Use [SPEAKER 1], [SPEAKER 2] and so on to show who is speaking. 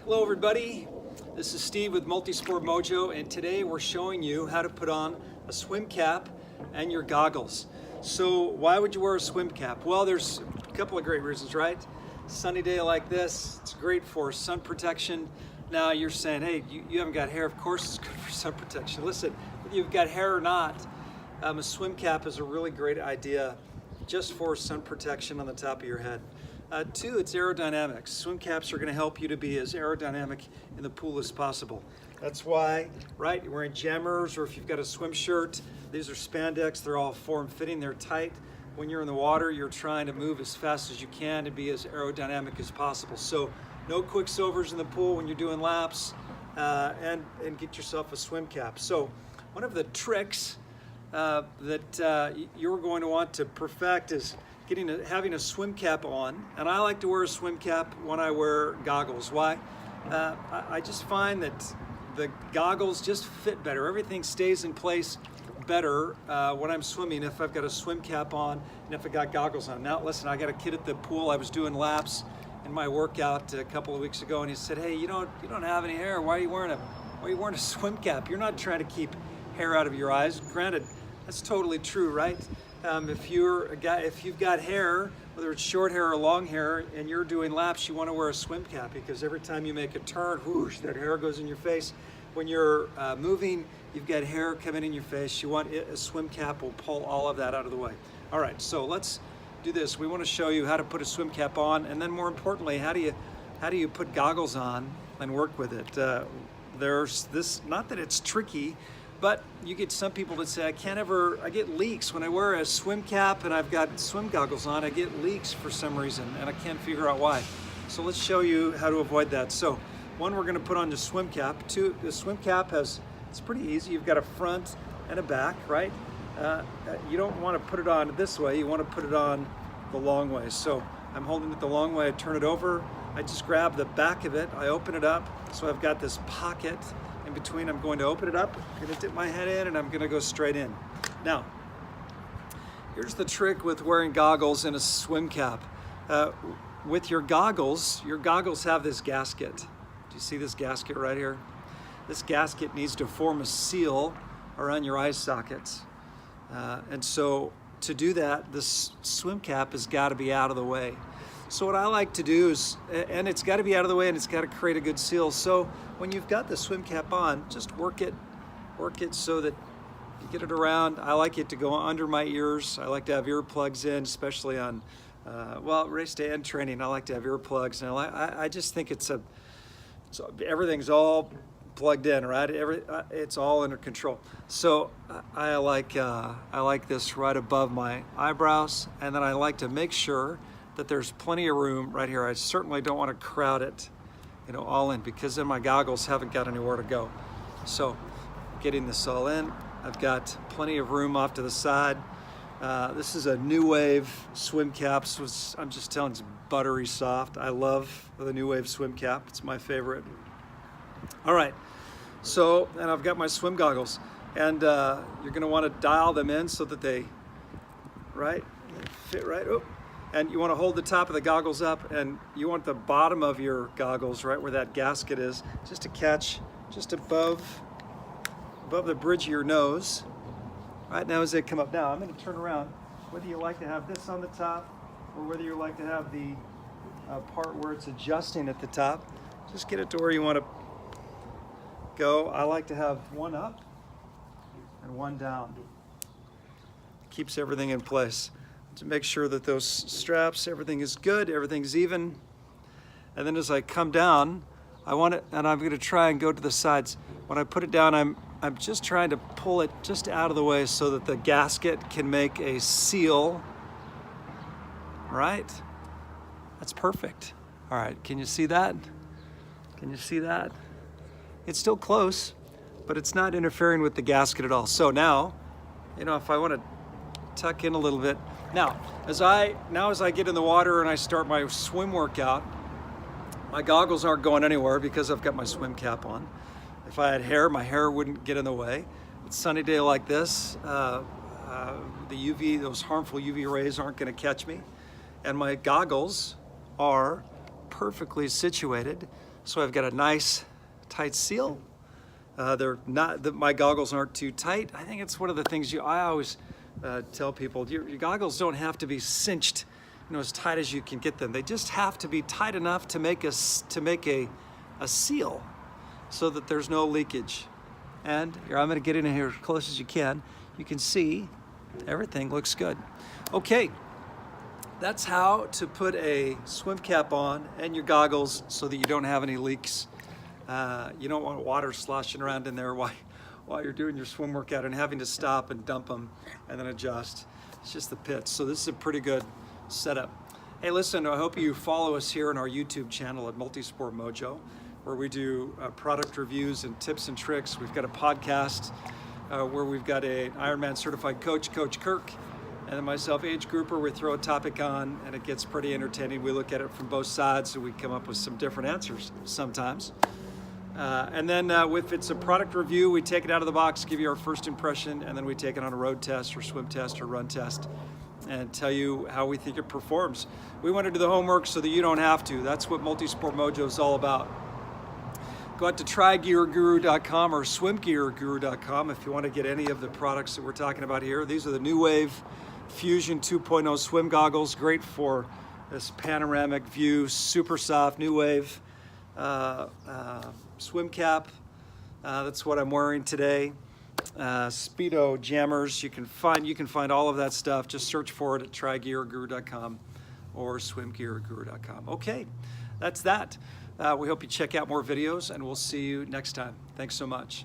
[SPEAKER 1] Hello everybody, this is Steve with Multisport Mojo, and today we're showing you how to put on a swim cap and your goggles. So why would you wear a swim cap? Well, there's a couple of great reasons, right? Sunny day like this, it's great for sun protection. Now you're saying, hey, you haven't got hair. Of course it's good for sun protection. Listen, whether you've got hair or not, a swim cap is a really great idea just for sun protection on the top of your head. Two, it's aerodynamics. Swim caps are going to help you to be as aerodynamic in the pool as possible. That's why, right, you're wearing jammers, or if you've got a swim shirt, these are spandex, they're all form-fitting, they're tight. When you're in the water, you're trying to move as fast as you can to be as aerodynamic as possible. So no quicksilvers in the pool when you're doing laps, and get yourself a swim cap. So one of the tricks that you're going to want to perfect is having a swim cap on, and I like to wear a swim cap when I wear goggles. Why? I just find that the goggles just fit better. Everything stays in place better when I'm swimming if I've got a swim cap on and if I got goggles on. Now listen, I got a kid at the pool. I was doing laps in my workout a couple of weeks ago, and he said, "Hey, you don't have any hair. Why are you wearing a swim cap? You're not trying to keep hair out of your eyes." Granted, that's totally true, right? If you've got hair, whether it's short hair or long hair, and you're doing laps, you want to wear a swim cap, because every time you make a turn, whoosh, that hair goes in your face. When you're moving, you've got hair coming in your face. You want a swim cap will pull all of that out of the way. All right, so let's do this. We want to show you how to put a swim cap on, and then more importantly, how do you put goggles on and work with it. There's this, not that it's tricky, but you get some people that say, I get leaks when I wear a swim cap and I've got swim goggles on. I get leaks for some reason, and I can't figure out why. So let's show you how to avoid that. So one, we're gonna put on the swim cap. Two, the swim cap it's pretty easy. You've got a front and a back, right? You don't wanna put it on this way. You wanna put it on the long way. So I'm holding it the long way. I turn it over. I just grab the back of it. I open it up. So I've got this pocket in between. I'm going to open it up, I'm going to dip my head in, and I'm going to go straight in. Now, here's the trick with wearing goggles and a swim cap. With your goggles have this gasket. Do you see this gasket right here? This gasket needs to form a seal around your eye sockets. And so to do that, this swim cap has got to be out of the way. So what I like to do is, and it's got to be out of the way, and it's got to create a good seal. So when you've got the swim cap on, just work it so that you get it around. I like it to go under my ears. I like to have earplugs in, especially on, race day and training. I like to have earplugs, and I just think everything's all plugged in, right? It's all under control. So I like this right above my eyebrows, and then I like to make sure that there's plenty of room right here. I certainly don't want to crowd it, all in, because then my goggles haven't got anywhere to go. So getting this all in, I've got plenty of room off to the side. This is a New Wave swim cap. So I'm just telling you, it's buttery soft. I love the New Wave swim cap. It's my favorite. All right, so, and I've got my swim goggles, and you're gonna want to dial them in so that they fit right. Oh. And you want to hold the top of the goggles up, and you want the bottom of your goggles, right where that gasket is, just to catch just above the bridge of your nose. Right now as they come up. Now I'm going to turn around. Whether you like to have this on the top, or whether you like to have the part where it's adjusting at the top, just get it to where you want to go. I like to have one up and one down. Keeps everything in place. To make sure that those straps, everything is good, everything's even. And then as I come down, I want it, and I'm going to try and go to the sides. When I put it down, I'm just trying to pull it just out of the way so that the gasket can make a seal. Right? That's perfect. All right, can you see that? Can you see that? It's still close, but it's not interfering with the gasket at all. So now, if I want to tuck in a little bit. Now, as I get in the water and I start my swim workout, my goggles aren't going anywhere because I've got my swim cap on. If I had hair, my hair wouldn't get in the way. It's a sunny day like this. The those harmful UV rays aren't going to catch me. And my goggles are perfectly situated So I've got a nice tight seal. They're not, my goggles aren't too tight. I think it's one of the things I always tell people, your goggles don't have to be cinched, as tight as you can get them. They just have to be tight enough to make a seal so that there's no leakage. And here, I'm gonna get in here as close as you can. You can see everything looks good. Okay, that's how to put a swim cap on and your goggles so that you don't have any leaks. You don't want water sloshing around in there while you're doing your swim workout and having to stop and dump them and then adjust. It's just the pits. So this is a pretty good setup. Hey, listen, I hope you follow us here on our YouTube channel at Multisport Mojo, where we do product reviews and tips and tricks. We've got a podcast where we've got an Ironman certified coach, Coach Kirk, and then myself, age grouper. We throw a topic on and it gets pretty entertaining. We look at it from both sides and we come up with some different answers sometimes. And then if it's a product review, we take it out of the box, give you our first impression, and then we take it on a road test or swim test or run test and tell you how we think it performs. We want to do the homework so that you don't have to. That's what Multisport Mojo is all about. Go out to trygearguru.com or swimgearguru.com if you want to get any of the products that we're talking about here. These are the New Wave Fusion 2.0 swim goggles, great for this panoramic view, super soft, New Wave swim cap. That's what I'm wearing today. Speedo jammers. You can find all of that stuff. Just search for it at trygearguru.com or swimgearguru.com. Okay, that's that. We hope you check out more videos, and we'll see you next time. Thanks so much.